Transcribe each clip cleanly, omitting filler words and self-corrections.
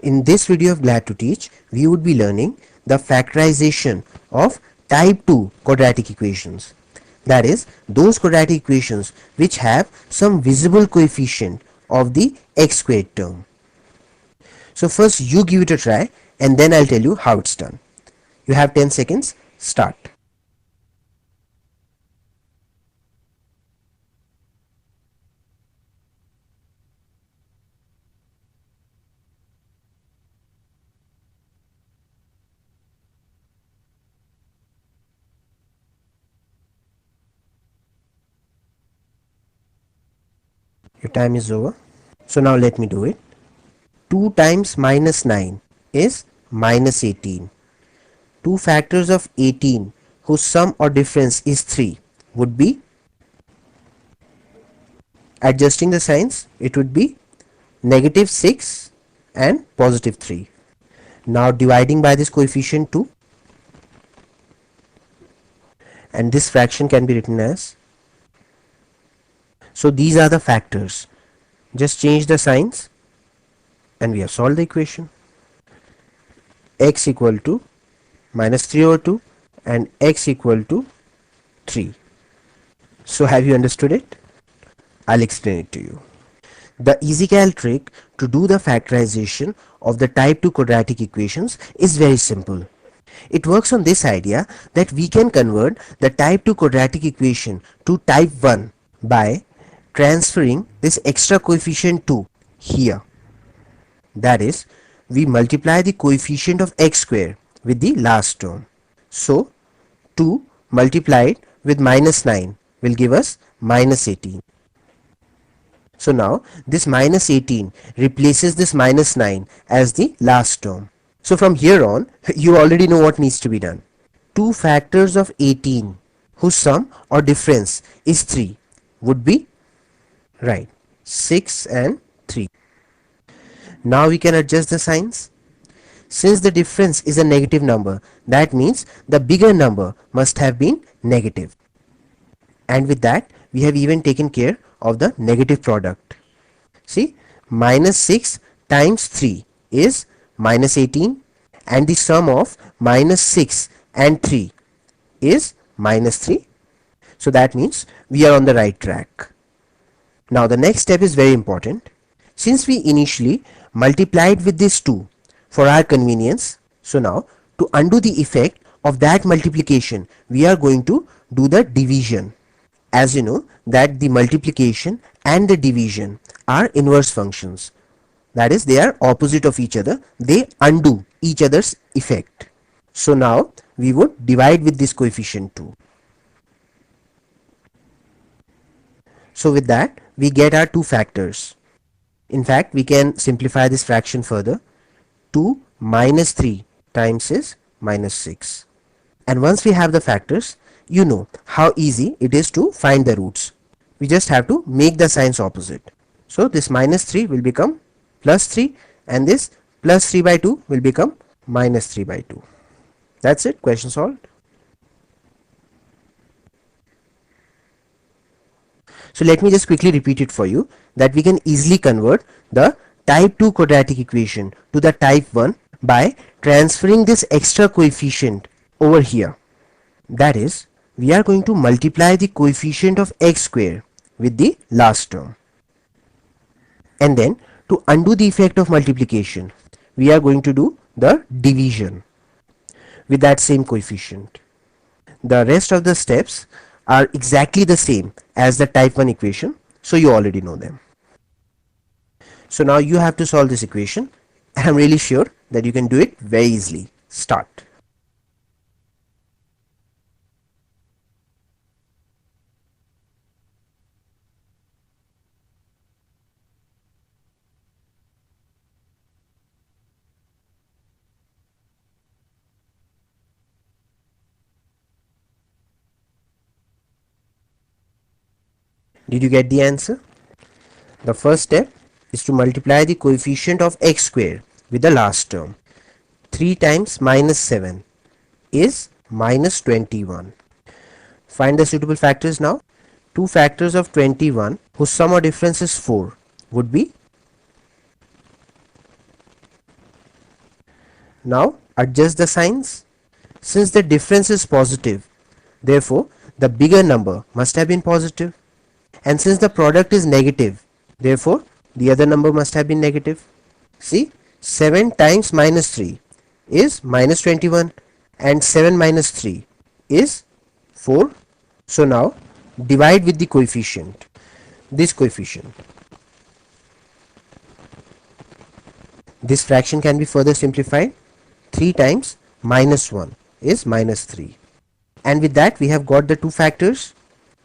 In this video of Glad to Teach, we would be learning the factorization of type 2 quadratic equations. That is, those quadratic equations which have some visible coefficient of the x squared term. So first you give it a try and then I'll tell you how it's done. You have 10 seconds. Start. Your time is over. So now let me do it. 2 times minus 9 is minus 18. 2 factors of 18 whose sum or difference is 3 would be, adjusting the signs, it would be negative 6 and positive 3. Now dividing by this coefficient 2, and this fraction can be written as, so these are the factors. Just change the signs and we have solved the equation. X equal to minus 3 over 2 and x equal to 3. So have you understood it? I'll explain it to you. The EasyCal trick to do the factorization of the type 2 quadratic equations is very simple. It works on this idea that we can convert the type 2 quadratic equation to type 1 by transferring this extra coefficient 2 here. That is, we multiply the coefficient of x square with the last term. So 2 multiplied with minus 9 will give us minus 18. So now this minus 18 replaces this minus 9 as the last term. So from here on you already know what needs to be done. 2 factors of 18 whose sum or difference is 3 would be, right, 6 and 3. Now we can adjust the signs. Since the difference is a negative number, that means the bigger number must have been negative. And with that, we have even taken care of the negative product. See, minus 6 times 3 is minus 18 and the sum of minus 6 and 3 is minus 3. So that means we are on the right track. Now the next step is very important. Since we initially multiplied with this 2 for our convenience, so now to undo the effect of that multiplication, we are going to do the division. As you know that the multiplication and the division are inverse functions. That is, they are opposite of each other. They undo each other's effect. So now we would divide with this coefficient 2. So with that we get our 2 factors. In fact, we can simplify this fraction further. 2 minus 3 times is minus 6. And once we have the factors, you know how easy it is to find the roots. We just have to make the signs opposite. So this minus 3 will become plus 3 and this plus 3 by 2 will become minus 3 by 2. That's it. Question solved. So let me just quickly repeat it for you, that we can easily convert the type 2 quadratic equation to the type 1 by transferring this extra coefficient over here. That is, we are going to multiply the coefficient of x square with the last term. And then to undo the effect of multiplication, we are going to do the division with that same coefficient. The rest of the steps are exactly the same as the type 1 equation, so you already know them. So now you have to solve this equation and I'm really sure that you can do it very easily. Start. Did you get the answer? The first step is to multiply the coefficient of x square with the last term. 3 times minus 7 is minus 21. Find the suitable factors now. 2 factors of 21 whose sum or difference is 4 would be Now adjust the signs. Since the difference is positive, therefore the bigger number must have been positive. And since the product is negative, therefore the other number must have been negative. See, 7 times minus 3 is minus 21 and 7 minus 3 is 4. So now divide with the coefficient, this coefficient. This fraction can be further simplified. 3 times minus 1 is minus 3. And with that we have got the two factors.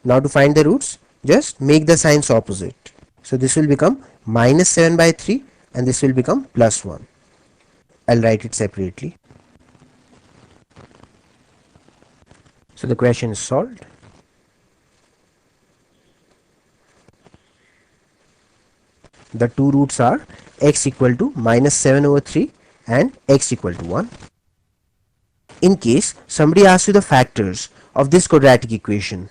Now to find the roots, just make the signs opposite. So this will become minus 7 by 3 and this will become plus 1. I'll write it separately. So the question is solved. The two roots are x equal to minus 7 over 3 and x equal to 1. In case somebody asks you the factors of this quadratic equation,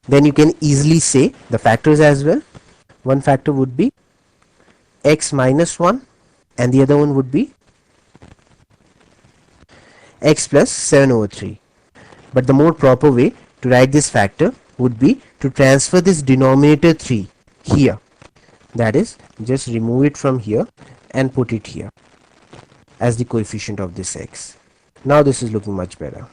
then you can easily say the factors as well. One factor would be x minus 1 and the other one would be x plus 7 over 3. But the more proper way to write this factor would be to transfer this denominator 3 here. That is, just remove it from here and put it here as the coefficient of this x. Now this is looking much better.